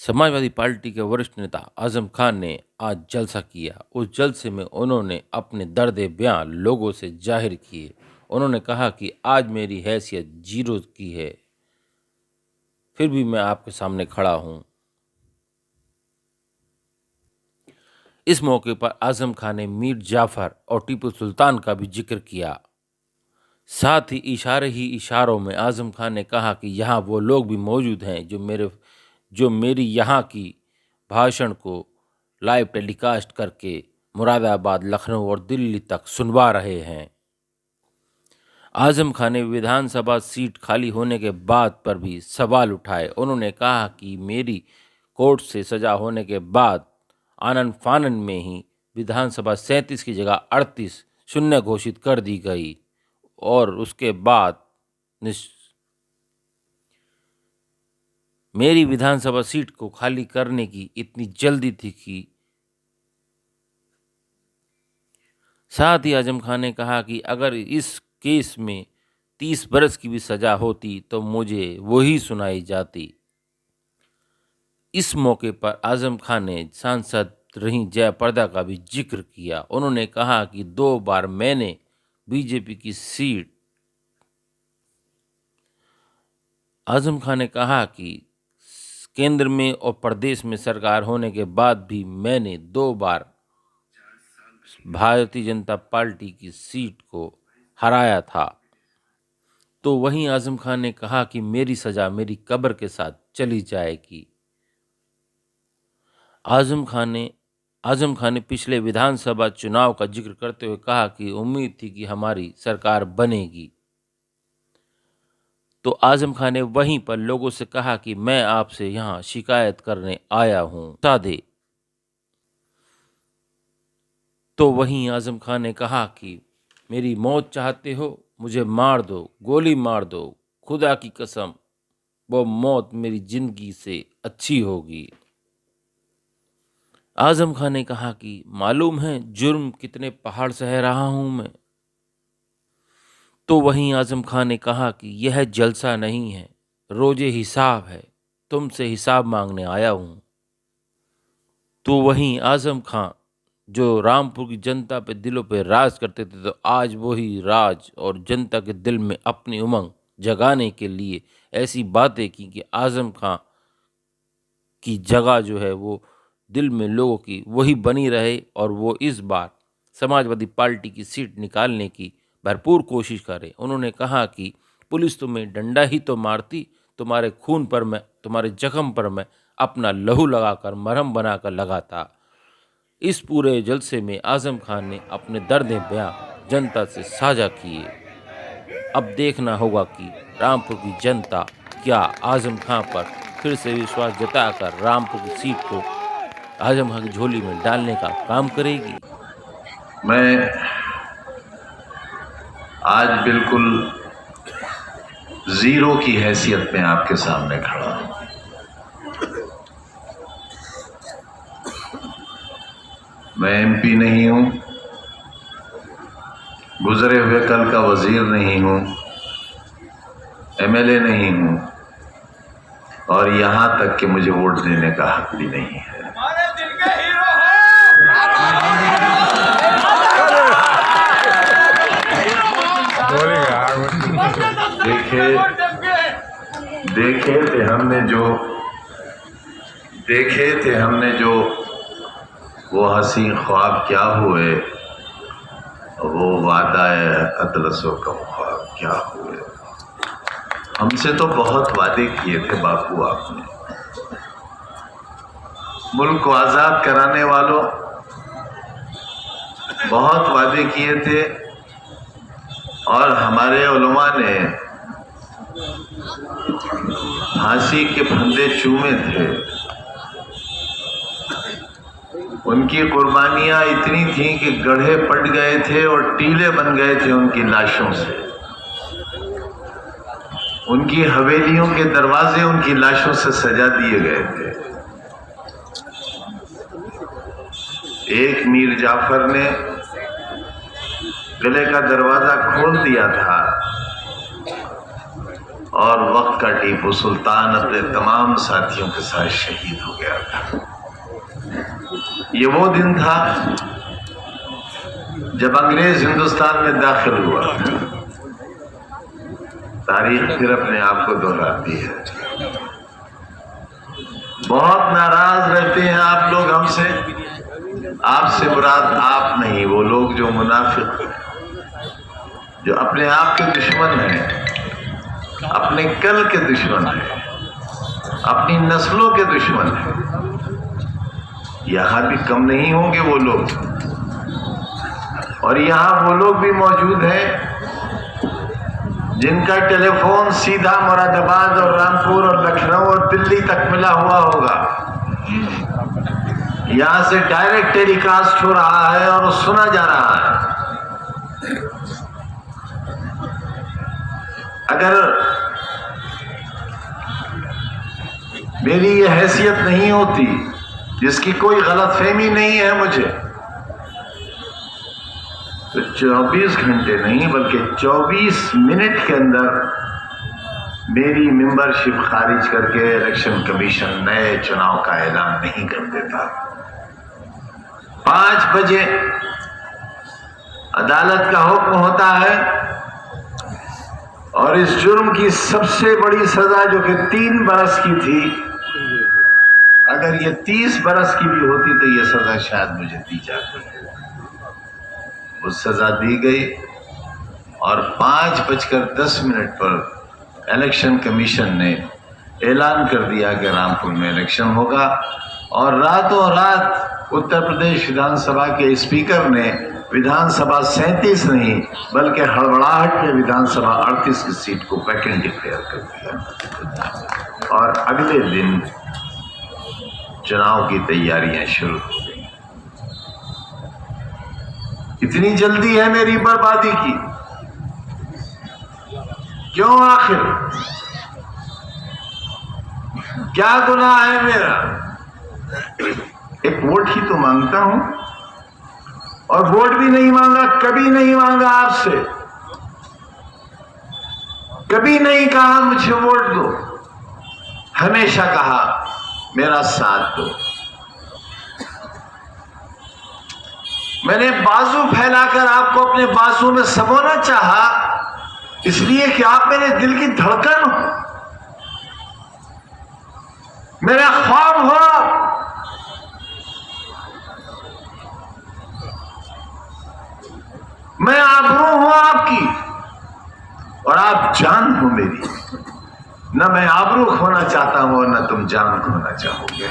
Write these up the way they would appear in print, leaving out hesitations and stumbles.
Samajwadi party के वरिष्ठ नेता आजम खान ने आज जलसा किया। उस जलसे में उन्होंने अपने दर्द बयां लोगों से जाहिर किए। उन्होंने कहा कि आज मेरी हैसियत जीरो की है, फिर भी मैं आपके सामने खड़ा हूं। इस मौके पर आजम खान ने मीर जाफर और टीपू सुल्तान का भी जिक्र किया। साथ ही इशारों में आजम खान ने कहा कि यहाँ वो लोग भी मौजूद हैं जो मेरी यहाँ की भाषण को लाइव टेलीकास्ट करके मुरादाबाद, लखनऊ और दिल्ली तक सुनवा रहे हैं। आजम खान ने विधानसभा सीट खाली होने के बाद पर भी सवाल उठाए। उन्होंने कहा कि मेरी कोर्ट से सजा होने के बाद आनन फानन में ही विधानसभा 37 की जगह 38 शून्य घोषित कर दी गई और उसके बाद मेरी विधानसभा सीट को खाली करने की इतनी जल्दी थी कि साथ ही आजम खान ने कहा कि अगर इस केस में 30 बरस की भी सजा होती तो मुझे वही सुनाई जाती। इस मौके पर आजम खान ने सांसद रही जयाप्रदा का भी जिक्र किया। उन्होंने कहा कि 2 बार मैंने बीजेपी की सीट आजम खान ने कहा कि केंद्र में और प्रदेश में सरकार होने के बाद भी मैंने 2 बार भारतीय जनता पार्टी की सीट को हराया था। तो वहीं आजम खान ने कहा कि मेरी सजा मेरी कब्र के साथ चली जाएगी। आजम खान ने पिछले विधानसभा चुनाव का जिक्र करते हुए कहा कि उम्मीद थी कि हमारी सरकार बनेगी। तो आजम खान ने वहीं पर लोगों से कहा कि मैं आपसे यहाँ शिकायत करने आया हूँ, सादे। तो वहीं आजम खान ने कहा कि मेरी मौत चाहते हो, मुझे मार दो, गोली मार दो, खुदा की कसम वो मौत मेरी जिंदगी से अच्छी होगी। आजम खान ने कहा कि मालूम है जुर्म कितने पहाड़ सह रहा हूं मैं। तो वहीं आजम खान ने कहा कि यह जलसा नहीं है, रोजे हिसाब है, तुमसे हिसाब मांगने आया हूं। तो वहीं आजम खान जो रामपुर की जनता पे दिलों पे राज करते थे, तो आज वही राज और जनता के दिल में अपनी उमंग जगाने के लिए ऐसी बातें की कि आजम खान की जगह जो है वो दिल में लोगों की वही बनी रहे और वो इस बार समाजवादी पार्टी की सीट निकालने की भरपूर कोशिश करे। उन्होंने कहा कि पुलिस तुम्हें डंडा ही तो मारती, तुम्हारे खून पर मैं, तुम्हारे जख्म पर मैं अपना लहू लगाकर मरहम बनाकर लगाता। इस पूरे जलसे में आजम खान ने अपने दर्द बयां जनता से साझा किए। अब देखना होगा कि रामपुर की जनता क्या आजम खान पर फिर से विश्वास जताकर रामपुर की सीट को आजम खान की झोली में डालने का काम करेगी। मैं आज बिल्कुल जीरो की हैसियत में आपके सामने खड़ा हूं। मैं एमपी नहीं हूं, गुजरे हुए कल का वजीर नहीं हूं, एमएलए नहीं हूं और यहां तक कि मुझे वोट देने का हक भी नहीं है। हमारे दिल के हीरो देखे थे हमने जो वो हसी ख्वाब क्या हुए, वो वादा-ए अतलस व कम ख्वाब क्या हुए। हमसे तो बहुत वादे किए थे बापू आपने, मुल्क को आज़ाद कराने वालों, बहुत वादे किए थे और हमारे उलमा ने फांसी के फंदे चूमे थे। उनकी कुर्बानियां इतनी थीं कि गड्ढे पट गए थे और टीले बन गए थे उनकी लाशों से। उनकी हवेलियों के दरवाजे उनकी लाशों से सजा दिए गए थे। एक मीर जाफर ने किले का दरवाजा खोल दिया था और वक्त का टीपू सुल्तान अपने तमाम साथियों के साथ शहीद हो गया था। ये वो दिन था जब अंग्रेज हिंदुस्तान में दाखिल हुआ। तारीख फिर अपने आप को दोहराती है। बहुत नाराज रहते हैं आप लोग हमसे। आपसे मुराद आप नहीं, वो लोग जो मुनाफिक, जो अपने आप के दुश्मन हैं, अपने कल के दुश्मन हैं, अपनी नस्लों के दुश्मन हैं। यहां भी कम नहीं होंगे वो लोग, और यहां वो लोग भी मौजूद हैं जिनका टेलीफोन सीधा मुरादाबाद और रामपुर और लखनऊ और दिल्ली तक मिला हुआ होगा। यहां से डायरेक्ट टेलीकास्ट हो रहा है और सुना जा रहा है। अगर मेरी ये हैसियत नहीं होती, जिसकी कोई गलतफहमी नहीं है मुझे, तो 24 घंटे नहीं बल्कि 24 मिनट के अंदर मेरी मेंबरशिप खारिज करके इलेक्शन कमीशन नए चुनाव का ऐलान नहीं कर देता। 5 बजे अदालत का हुक्म होता है और इस जुर्म की सबसे बड़ी सजा जो कि 3 बरस की थी, अगर ये 30 बरस की भी होती तो ये सजा शायद मुझे दी जाती। वो सजा दी गई और 5:10 पर इलेक्शन कमीशन ने ऐलान कर दिया कि रामपुर में इलेक्शन होगा। और रातों रात उत्तर प्रदेश विधानसभा के स्पीकर ने विधानसभा 37 नहीं बल्कि हड़बड़ाहट में विधानसभा 38 की सीट को वैकेंट डिक्लेयर कर दिया और अगले दिन चुनाव की तैयारियां शुरू हो गई। इतनी जल्दी है मेरी बर्बादी की, क्यों? आखिर क्या गुनाह है मेरा? एक वोट ही तो मांगता हूं, और वोट भी नहीं मांगा, कभी नहीं मांगा आपसे, कभी नहीं कहा मुझे वोट दो, हमेशा कहा मेरा साथ दो। मैंने बाजू फैलाकर आपको अपने बाजू में सबोना चाहा, इसलिए कि आप मेरे दिल की धड़कन हो, मेरा ख्वाब हो। मैं आबरू हूं आपकी और आप जान हो मेरी। न मैं आबरू खोना चाहता हूं और न तुम जान खोना चाहोगे।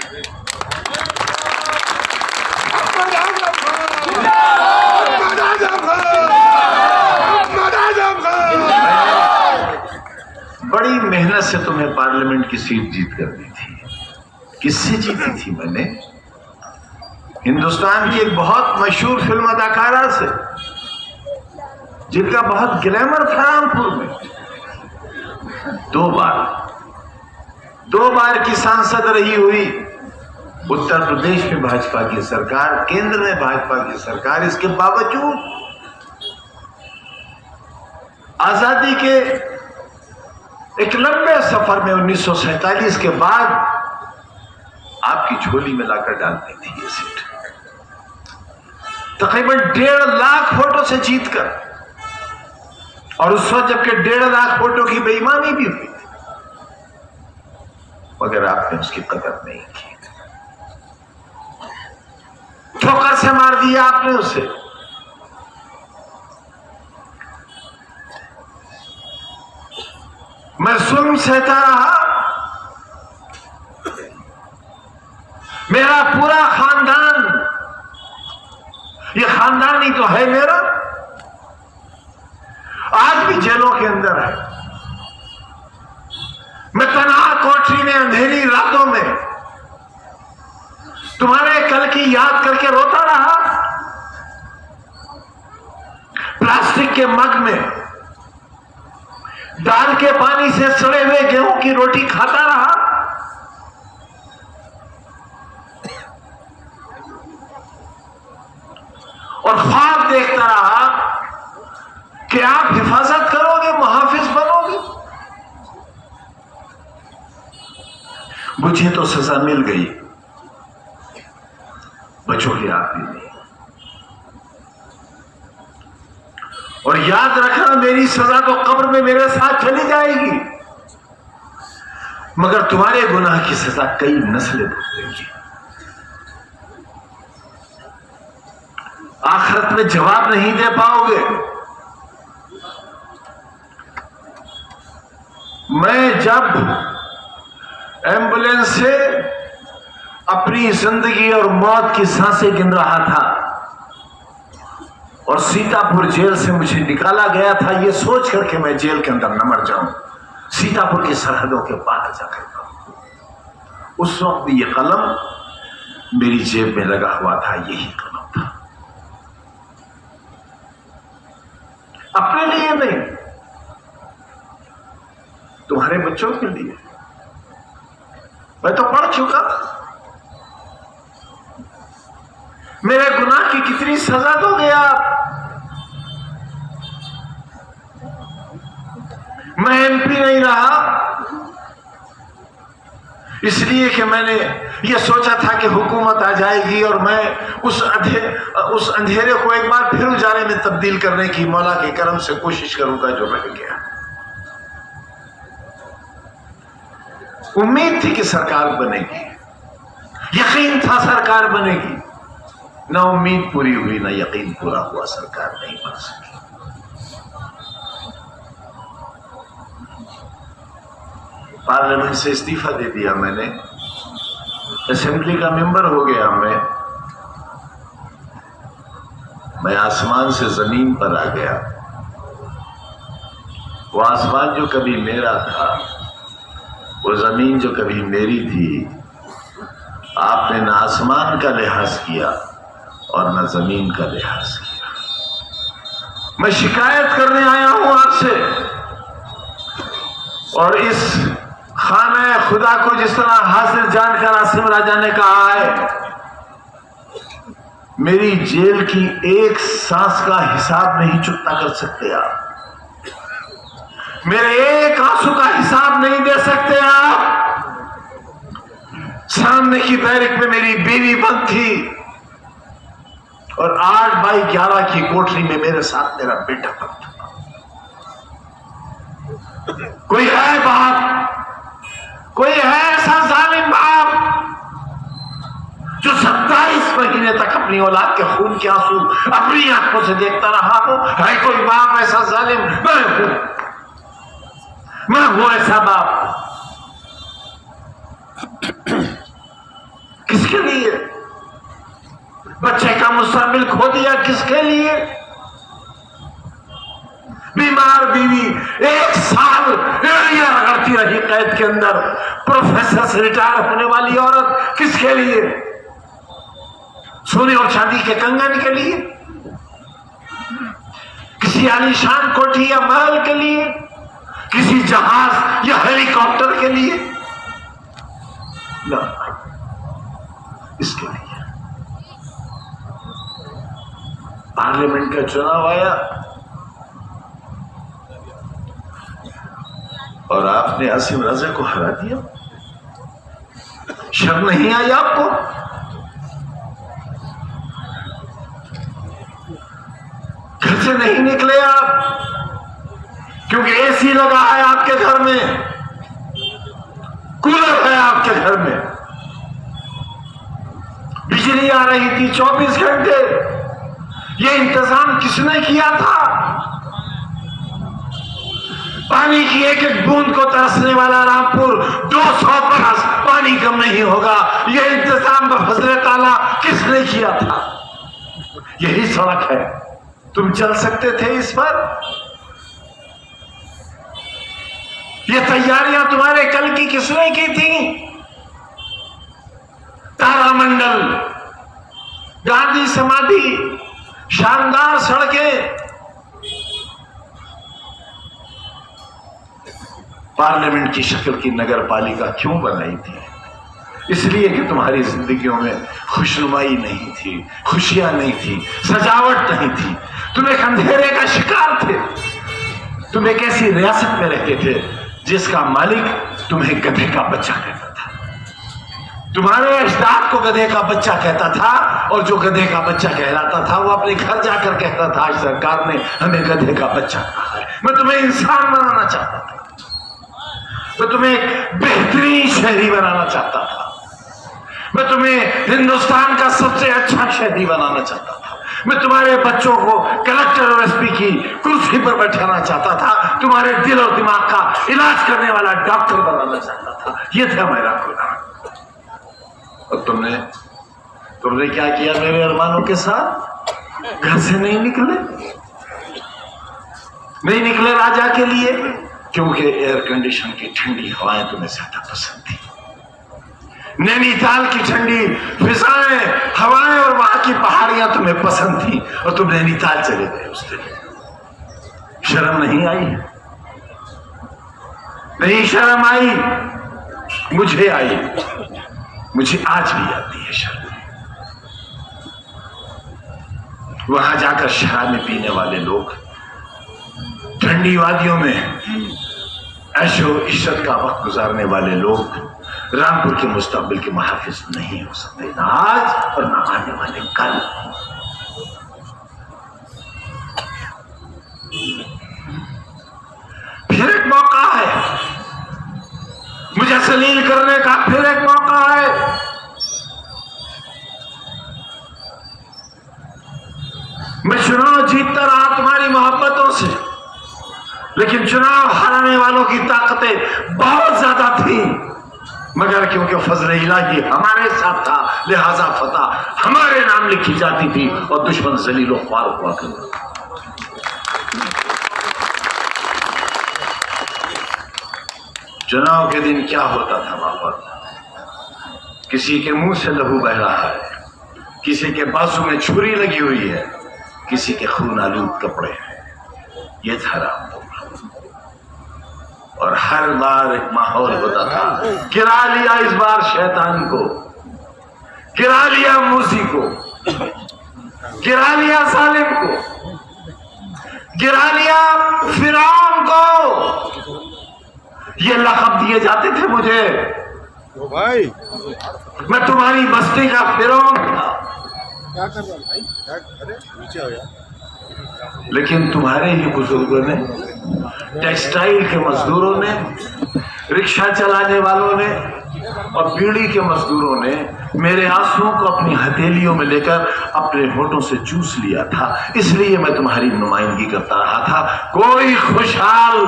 बड़ी मेहनत से तुम्हें पार्लियामेंट की सीट जीत कर दी थी। किससे जीती थी मैंने? हिंदुस्तान की एक बहुत मशहूर फिल्म अदाकारा से, जिनका बहुत ग्लैमर था रामपुर में। 2 बार की सांसद रही हुई, उत्तर प्रदेश में भाजपा की सरकार, केंद्र में भाजपा की सरकार। इसके बावजूद आजादी के एक लंबे सफर में 1947 के बाद आपकी झोली में लाकर डालती थी ये सीट, तकरीबन 1.5 लाख वोटों से जीतकर। और उस वक्त जबकि 1.5 लाख वोटों की बेईमानी भी हुई थी, मगर आपने उसकी कदर नहीं की, ठोकर से मार दिया आपने उसे। मैं जुल्म सहता रहा, मेरा पूरा खानदान, ये खानदान ही तो है मेरा, आज भी जेलों के अंदर है। मैं तन्हा कोठरी में अंधेरी रातों में तुम्हारे कल की याद करके रोता रहा, प्लास्टिक के मग में दाल के पानी से सड़े हुए गेहूं की रोटी खाता रहा, और ख्वाब देखता रहा कि आप हिफाजत करोगे, मुहाफिज बनोगे। मुझे तो सजा मिल गई, बच्चों की आप भी नहीं। और याद रखना, मेरी सजा तो कब्र में मेरे साथ चली जाएगी, मगर तुम्हारे गुनाह की सजा कई नस्लें भुगतेंगी। आखिरत में जवाब नहीं दे पाओगे। मैं जब एम्बुलेंस से अपनी जिंदगी और मौत की सांसें गिन रहा था और सीतापुर जेल से मुझे निकाला गया था, यह सोच करके मैं जेल के अंदर न मर जाऊं, सीतापुर की सरहदों के पार जाकर, उस वक्त भी यह कलम मेरी जेब में लगा हुआ था, यही कलम था। अपने लिए नहीं, तुम्हारे बच्चों के लिए। मैं तो पढ़ चुका, मेरे गुनाह की कितनी सजा दोगे आप। मैं एमपी नहीं रहा इसलिए कि मैंने यह सोचा था कि हुकूमत आ जाएगी और मैं उस अंधेरे को एक बार फिर उजाले में तब्दील करने की मौला के करम से कोशिश करूंगा जो रह गया। उम्मीद थी कि सरकार बनेगी, यकीन था सरकार बनेगी, ना उम्मीद पूरी हुई ना यकीन पूरा हुआ, सरकार नहीं बन सकी। पार्लियामेंट से इस्तीफा दे दिया मैंने, असेंबली का मेंबर हो गया मैं आसमान से जमीन पर आ गया। वो आसमान जो कभी मेरा था, वो जमीन जो कभी मेरी थी, आपने न आसमान का लिहाज किया और न जमीन का लिहाज किया। मैं शिकायत करने आया हूं आपसे, और इस खाना खुदा को जिस तरह हाजिर जानकर आसिम राजा ने कहा है, मेरी जेल की एक सांस का हिसाब नहीं चुकता कर सकते आप, मेरे एक आंसू का हिसाब नहीं दे सकते आप। सामने की बैरक में मेरी बीवी बंद थी और 8x11 की कोठरी में मेरे साथ मेरा बेटा बंद था। कोई है बाप, कोई है ऐसा जालिम बाप जो 27 महीने तक अपनी औलाद के खून के आंसू अपनी आंखों से देखता रहा हो? है कोई बाप ऐसा जालिम? मैं हूं ऐसा बाप। किसके लिए? बच्चे का मुस्तकबिल खो दिया किसके लिए? बीमार बीवी 1 साल एड़ियां रगड़ती रही कैद के अंदर, प्रोफेसर से रिटायर होने वाली औरत किसके लिए? सोने और चांदी के कंगन के लिए? किसी आलीशान कोठी या महल के लिए? किसी जहाज या हेलीकॉप्टर के लिए? ना, इसके लिए। पार्लियामेंट का चुनाव आया और आपने आसिम रजा को हरा दिया। शर्म नहीं आई आपको? घर से नहीं निकले आप क्योंकि एसी लगा है आपके घर में, कूलर है आपके घर में, बिजली आ रही थी 24 घंटे। ये इंतजाम किसने किया था? पानी की एक एक बूंद को तरसने वाला रामपुर 200 बरस पानी कम नहीं होगा, यह इंतजाम फजले ताला किसने किया था? यही सड़क है, तुम चल सकते थे इस पर? ये तैयारियां तुम्हारे कल की किसने की थी? तारामंडल, गांधी समाधि, शानदार सड़कें। पार्लियामेंट की शक्ल की नगर पालिका क्यों बनाई थी? इसलिए कि तुम्हारी जिंदगियों में खुशनुमाई नहीं थी, खुशियां नहीं थी, सजावट नहीं थी। तुम एक अंधेरे का शिकार थे। तुम एक ऐसी रियासत में रहते थे जिसका मालिक तुम्हें गधे का बच्चा कहता था। तुम्हारे अजदाद को गधे का बच्चा कहता था, और जो गधे का बच्चा कहलाता था वो अपने घर जाकर कहता था आज सरकार ने हमें गधे का बच्चा कहा है। मैं तुम्हें इंसान बनाना चाहता था, मैं तुम्हें एक बेहतरीन शहरी बनाना चाहता था, मैं तुम्हें हिंदुस्तान का सबसे अच्छा शहरी बनाना चाहता था, मैं तुम्हारे बच्चों को कलेक्टर और एसपी की कुर्सी पर बैठाना चाहता था, तुम्हारे दिल और दिमाग का इलाज करने वाला डॉक्टर बनाना चाहता था। यह था मेरा खुदा। और तुमने क्या किया मेरे अरमानों के साथ? घर से नहीं निकले राजा के लिए, क्योंकि एयर कंडीशन की ठंडी हवाएं तुम्हें ज्यादा पसंद थी। नैनीताल की ठंडी फिजाएं, हवाएं और वहां की पहाड़ियां तुम्हें पसंद थी, और तुम नैनीताल चले गए उस दिन। शर्म नहीं आई? नहीं शर्म आई? मुझे आई, मुझे आज भी आती है शर्म। वहां जाकर शराबें पीने वाले लोग, ठंडी वादियों में ऐशो इश्रत का वक्त गुजारने वाले लोग रामपुर के मुस्तकबिल के मुहाफिज नहीं हो सकते, ना आज और ना आने वाले कल। फिर एक मौका है मुझे सलील करने का, फिर एक मौका है। मैं चुनाव जीतता रहा तुम्हारी मोहब्बतों से, लेकिन चुनाव हराने वालों की ताकतें बहुत ज्यादा थी, मगर क्योंकि फजल इलाही हमारे साथ था, लिहाजा फतह हमारे नाम लिखी जाती थी और दुश्मन जलीलो ख्वार हुआ करता। चुनाव के दिन क्या होता था बाबा? किसी के मुंह से लहू बह रहा है, किसी के बाजू में छुरी लगी हुई है, किसी के खून आलूद कपड़े हैं। ये था रामपुर। और हर बार एक माहौल होता था, गिरा लिया इस बार शैतान को, गिरा लिया मूसी को, गिरा लिया सालिम को, गिरा लिया फिरौन को। ये लक़ब दिए जाते थे मुझे। ओ भाई, मैं तुम्हारी बस्ती का फिरौन था। क्या कर रहा भाई? अरे नीचे हो यार। लेकिन तुम्हारे ही बुजुर्गों ने, टेक्सटाइल के मजदूरों ने, रिक्शा चलाने वालों ने और बीड़ी के मजदूरों ने मेरे आंसुओं को अपनी हथेलियों में लेकर अपने होठों से चूस लिया था। इसलिए मैं तुम्हारी नुमाइंदगी करता रहा था। कोई खुशहाल,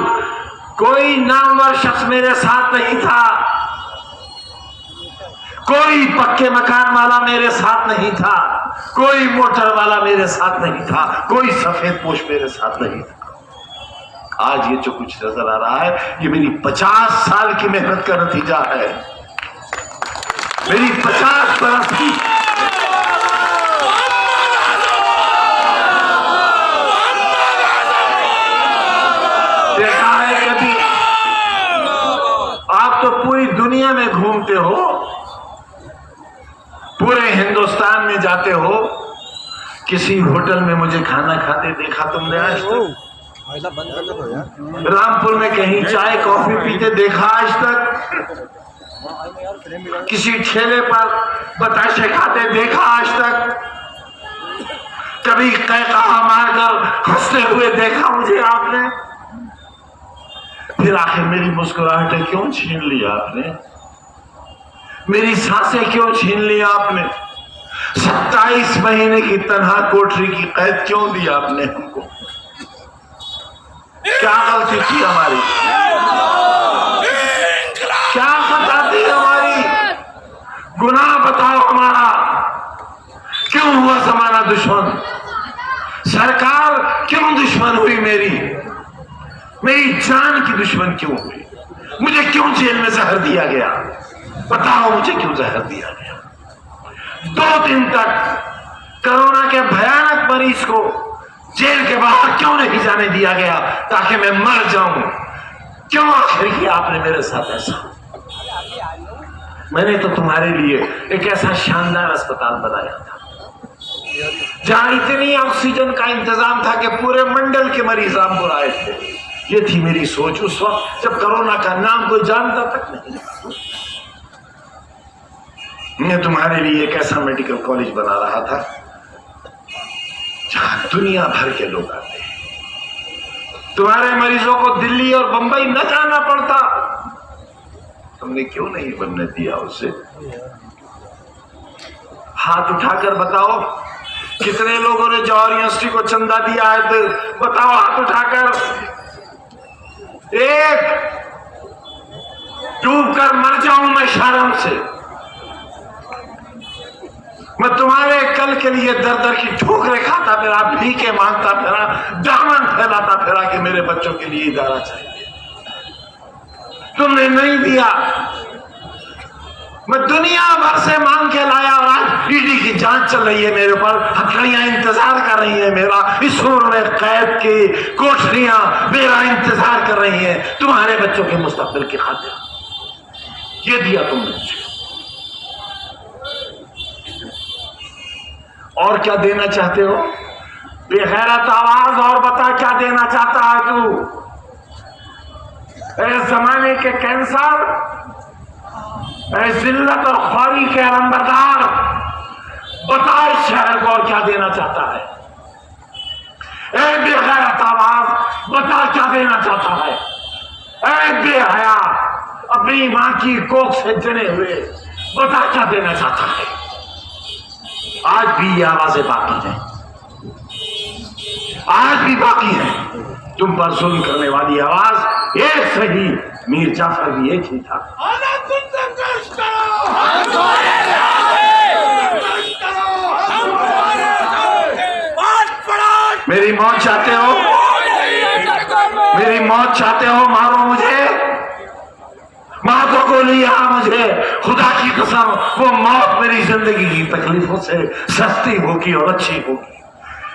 कोई नामवर शख्स मेरे साथ नहीं था, कोई पक्के मकान वाला मेरे साथ नहीं था, कोई मोटर वाला मेरे साथ नहीं था, कोई सफेद पोश मेरे साथ नहीं था। आज ये जो कुछ नजर आ रहा है, ये मेरी 50 साल की मेहनत का नतीजा है, मेरी 50 बरस की। देखा है कभी? आप तो पूरी दुनिया में घूमते हो, पूरे हिंदुस्तान में जाते हो, किसी होटल में मुझे खाना खाते देखा तुमने आज तक? बंद कर दो यार। रामपुर में कहीं चाय कॉफी पीते देखा आज तक? किसी ठेले पर बताशे खाते देखा आज तक? कभी कहकहा मारकर हंसते हुए देखा मुझे आपने? फिर आखिर मेरी मुस्कुराहटें क्यों छीन ली आपने? मेरी सांसें क्यों छीन ली आपने? 27 महीने की तन्हा कोठरी की कैद क्यों दी आपने हमको? क्या गलती थी हमारी? क्या खता थी हमारी? गुनाह बताओ हमारा। क्यों हुआ जमाना दुश्मन? सरकार क्यों दुश्मन हुई मेरी? मेरी जान की दुश्मन क्यों हुई? मुझे क्यों जेल में जहर दिया गया? बताओ मुझे क्यों जहर दिया गया? 2 दिन तक कोरोना के भयानक मरीज को जेल के बाहर क्यों नहीं जाने दिया गया ताकि मैं मर जाऊं? क्यों आखिर किया आपने मेरे साथ ऐसा? मैंने तो तुम्हारे लिए एक ऐसा शानदार अस्पताल बनाया था जहां इतनी ऑक्सीजन का इंतजाम था कि पूरे मंडल के मरीज रामपुर आए थे। ये थी मेरी सोच उस वक्त जब कोरोना का नाम कोई जानता तक नहीं। मैं तुम्हारे लिए एक ऐसा मेडिकल कॉलेज बना रहा था जहां दुनिया भर के लोग आते हैं। तुम्हारे मरीजों को दिल्ली और बंबई न जाना पड़ता। तुमने क्यों नहीं बनने दिया उसे? हाथ उठाकर बताओ कितने लोगों ने जवाहर यूनिवर्सिटी को चंदा दिया है? तो बताओ हाथ उठाकर। एक डूब कर मर जाऊं मैं शर्म से। मैं तुम्हारे कल के लिए दर दर की ठोकरें खाता फिरा, भीखे मांगता फिरा, दामन फैलाता फिरा कि मेरे बच्चों के लिए इदारा चाहिए। तुमने नहीं दिया। मैं दुनिया भर से मांग के लाया और आज ईडी की जांच चल रही है मेरे ऊपर। हथकड़ियां इंतजार कर रही है मेरा। इस उम्र में कैद की कोठरियां मेरा इंतजार कर रही हैं तुम्हारे बच्चों के मुस्तकबिल की खातिर। ये दिया तुमने मुझे। और क्या देना चाहते हो? बेगैरत आवाज और बता क्या देना चाहता है तू? इस जमाने के कैंसर, जिल्लत और ख्वारी के अलंबरदार, बता इस शहर को और क्या देना चाहता है? ए बेगैरत आवाज बता क्या देना चाहता है? ए बेहया अपनी मां की कोख से जने हुए बता क्या देना चाहता है? आज भी ये आवाजें बाकी हैं, आज भी बाकी है। तुम पर जुल्म करने वाली आवाज एक सही, मीर जाफर भी एक ही था। मेरी मौत चाहते हो? मेरी मौत चाहते हो? मारो मुझे, मार दो गोली यहां मुझे। खुदा की कसम वो मौत मेरी जिंदगी की तकलीफों से सस्ती होगी और अच्छी होगी।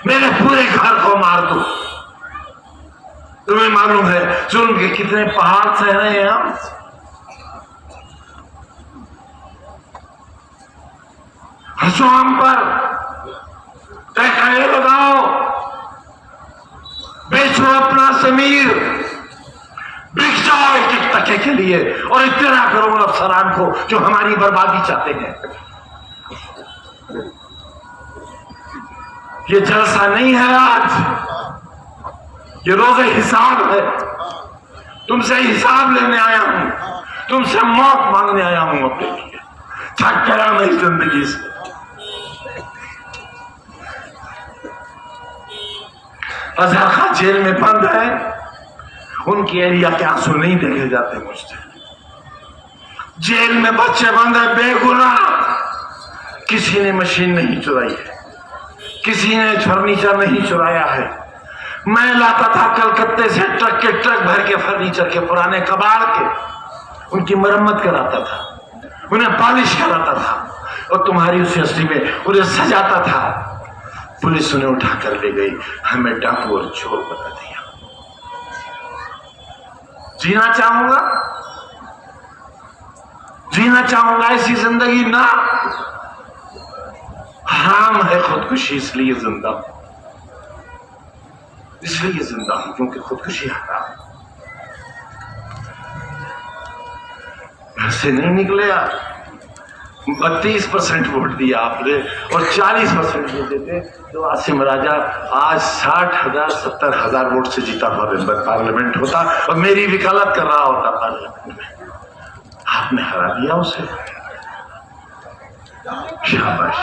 मेरे पूरे घर को मार दो। तुम्हें मालूम है जुल्म के कितने पहाड़ सह रहे हैं हम? हंसो हम पर, तहखाने लगाओ, बेचो अपना जमीर, बिक जाओ एक टके के लिए और इतना करो उन अफसरान को जो हमारी बर्बादी चाहते हैं। ये जलसा नहीं है आज, ये रोज़े हिसाब है। तुमसे हिसाब लेने आया हूं, तुमसे मौत मांगने आया हूं अपने लिए। थक गया मैं इस जिंदगी से। अजहर खान जेल में बंद है, उनकी एरिया के आंसू नहीं देखे जाते मुझसे। जेल में बच्चे बंद है बेगुनाह। किसी ने मशीन नहीं चुराई है, किसी ने फर्नीचर नहीं चुराया है। मैं लाता था कलकत्ते से ट्रक के ट्रक भर के फर्नीचर के, पुराने कबाड़ के, उनकी मरम्मत कराता था, उन्हें पॉलिश कराता था और तुम्हारी उस यूनिवर्सिटी में उन्हें सजाता था। पुलिस उन्हें उठा कर ले गई, हमें डाकू और चोर बना दिया। जीना चाहूंगा, जीना चाहूंगा ऐसी जिंदगी ना। हराम है खुदकुशी, इसलिए जिंदा हूं, इसलिए जिंदा हूं क्योंकि खुदकुशी हराम। घर से नहीं निकले आप, 32% वोट दिया आपने और 40% वोट देते तो आसिम राजा आज 60,000 70,000 वोट से जीता पार्लियामेंट होता और मेरी वकालत कर रहा होता पार्लियामेंट में। आपने हरा दिया उसे। शाबाश,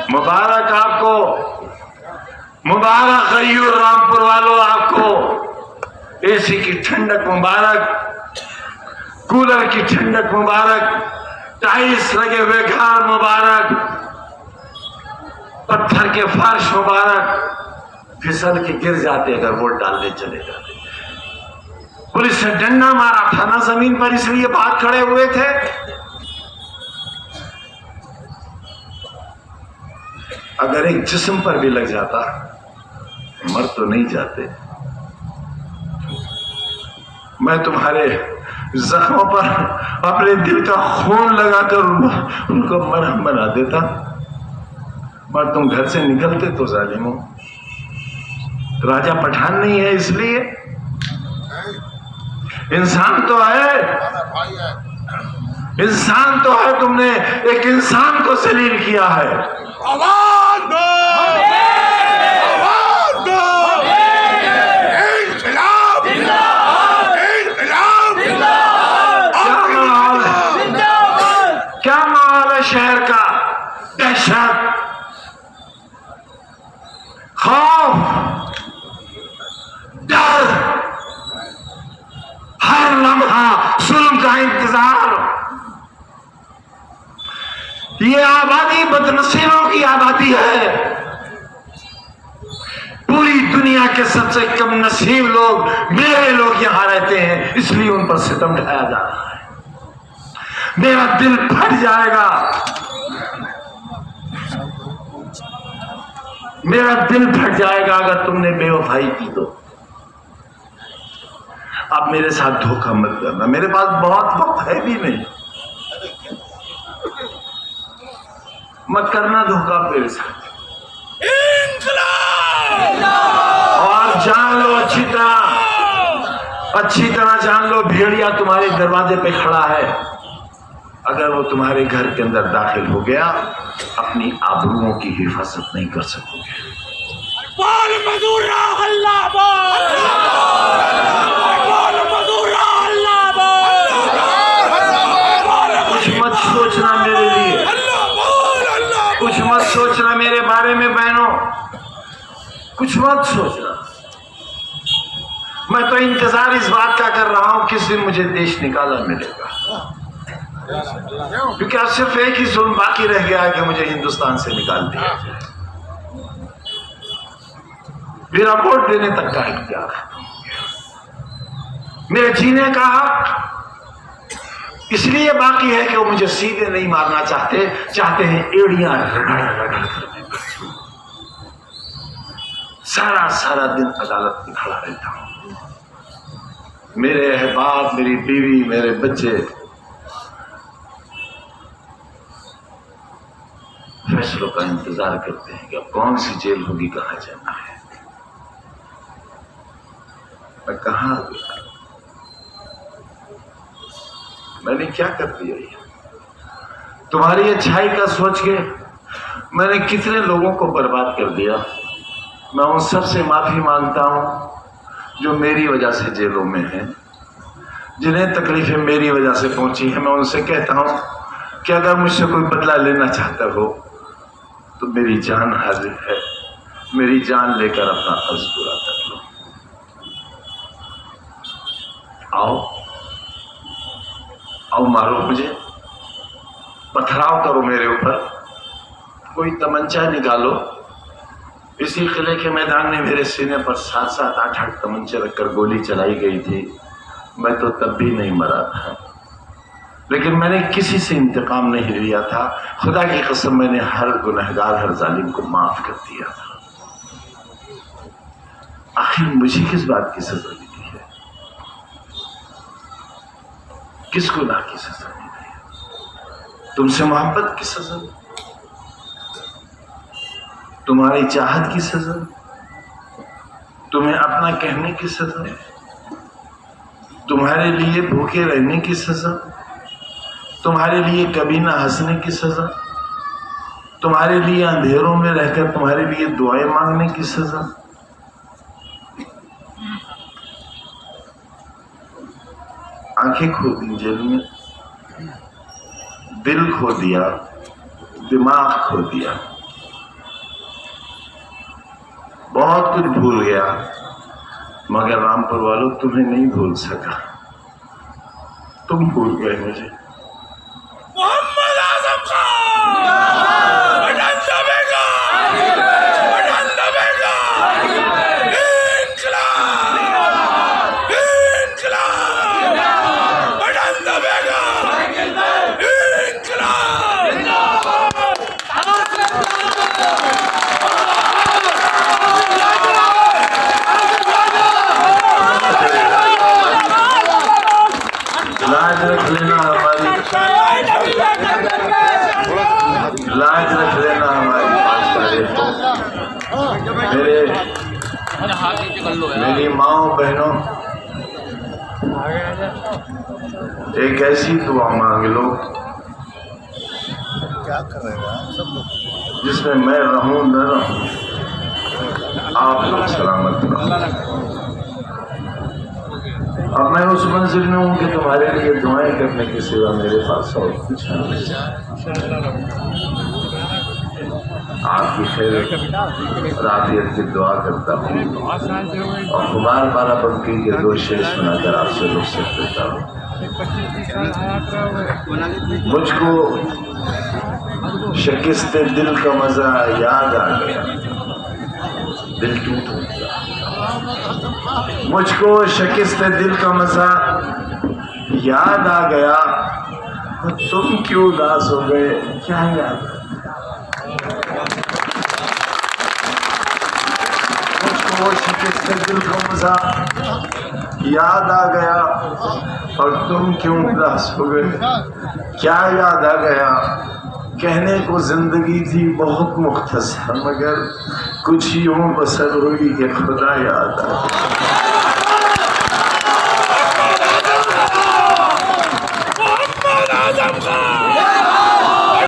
मुबारक आपको, मुबारक गयूर रामपुर वालों आपको। एसी की ठंडक मुबारक, कूलर की ठंडक मुबारक, टाइल्स लगे हुए घर मुबारक, पत्थर के फर्श मुबारक। फिसल के गिर जाते अगर वोट डालने चले जाते। पुलिस ने डंडा मारा था ना जमीन पर, इसलिए भाग खड़े हुए थे। अगर एक जिस्म पर भी लग जाता, मर तो नहीं जाते। मैं तुम्हारे जख्मों पर अपने दिल का खून लगाकर उनको मरहम बना देता, मगर तुम घर से निकलते तो जालिमो। राजा पठान नहीं है इसलिए, इंसान तो है। इंसान तो है, तुमने एक इंसान को जलील किया है। आवाज दो, आवाज दो, इंकलाब, इंकलाब, क्या माहौल है, क्या माहौल है शहर का? दहशत, खौफ, डर, हर लम्हा जुल्म का इंतजार। ये आबादी बदनसीबों की आबादी है। पूरी दुनिया के सबसे कम नसीब लोग, मेरे लोग यहां रहते हैं, इसलिए उन पर सितम ढाया जा रहा है। मेरा दिल फट जाएगा, मेरा दिल फट जाएगा अगर तुमने बेवफाई की तो। अब मेरे साथ धोखा मत करना, मेरे पास बहुत वक्त है भी नहीं, मत करना धोखा मेरे साथ। और जान लो अच्छी तरह जान लो, भेड़िया तुम्हारे दरवाजे पे खड़ा है। अगर वो तुम्हारे घर के अंदर दाखिल हो गया, अपनी आबरूओं की हिफाजत नहीं कर सकोगे। बोल मजूरा अल्लाह बोल, बोल मजूरा अल्लाह बोल। कुछ मत सोचना मेरे लिए, कुछ मत सोचना मेरे बारे में बहनों, कुछ मत सोचना। मैं तो इंतजार इस बात का कर रहा हूं किस दिन मुझे देश निकाला मिलेगा, क्योंकि अब सिर्फ एक ही जुल्म बाकी रह गया है कि मुझे हिंदुस्तान से निकाल दिया जाए। मेरा वोट देने तक का इख्तियार है, मेरे जीने का हक इसलिए बाकी है कि वो मुझे सीधे नहीं मारना चाहते, चाहते हैं एड़ियां रगड़ रगड़ कर। सारा दिन अदालत में खड़ा रहता हूं, मेरे अहबाब, मेरी बीवी, मेरे बच्चे फैसलों का इंतजार करते हैं कि अब कौन सी जेल होगी, कहां जाना है। मैं कहां गया, मैंने क्या कर दिया? ये तुम्हारी अच्छाई का सोच के मैंने कितने लोगों को बर्बाद कर दिया। मैं उन सब से माफी मांगता हूं जो मेरी वजह से जेलों में हैं, जिन्हें तकलीफें मेरी वजह से पहुंची हैं। मैं उनसे कहता हूं कि अगर मुझसे कोई बदला लेना चाहता हो तो मेरी जान हाजिर है, मेरी जान लेकर अपना फर्ज पूरा कर लो। आओ मारो मुझे, पथराव करो मेरे ऊपर, कोई तमंचा निकालो। इसी किले के मैदान में मेरे सीने पर 7-7, 8-8 तमंचे रखकर गोली चलाई गई थी। मैं तो तब भी नहीं मरा था, लेकिन मैंने किसी से इंतकाम नहीं लिया था। खुदा की कसम, मैंने हर गुनहगार, हर जालिम को माफ कर दिया था। आखिर मुझे किस बात की सजा मिली है? किस गुनाह की सजा मिली है? तुमसे मोहब्बत की सजा, तुम्हारी चाहत की सजा, तुम्हें अपना कहने की सजा, तुम्हारे लिए भूखे रहने की सजा, तुम्हारे लिए कभी ना हंसने की सजा, तुम्हारे लिए अंधेरों में रहकर तुम्हारे लिए दुआएं मांगने की सजा। आंखें खो दी जेल में, दिल खो दिया, दिमाग खो दिया, बहुत कुछ भूल गया, मगर रामपुर वालों तुम्हें नहीं भूल सका। तुम भूल गए मुझे। Mohammad Azam Khan button दबेगा, button दबेगा। इंकलाब, इंकलाब, बटन दबेगा। लाज रख लेना हमारी, लाज रख लेना हमारी मेरी माओ बहनों, एक ऐसी दुआ मांग लो क्या कर रहे हैं आप सब लोग? जिसमें मैं रहूं न रहूं, आप लोग सलामत रहो। अब मैं उस मंजिल में हूं कि तुम्हारे लिए दुआएं करने के सिवा मेरे पास और कुछ नहीं। आपकी खैर और आफियत की दुआ करता हूँ और कुमार बारा बंकी के दो शेर सुनाकर आपसे रुखसत देता हूँ। मुझको शिकस्त दिल का मजा याद आ गया, दिल टूट गया। मुझको शिकस्त दिल का मजा याद आ गया, तुम क्यों उदास हो गए, क्या याद? मुझको शिकस्त दिल का मजा याद आ गया और तुम क्यों उदास हो गए, क्या याद आ गया? कहने को जिंदगी थी बहुत मुख्तसर, मगर कुछ यूं बसर हुई कि खुदा याद आ गया।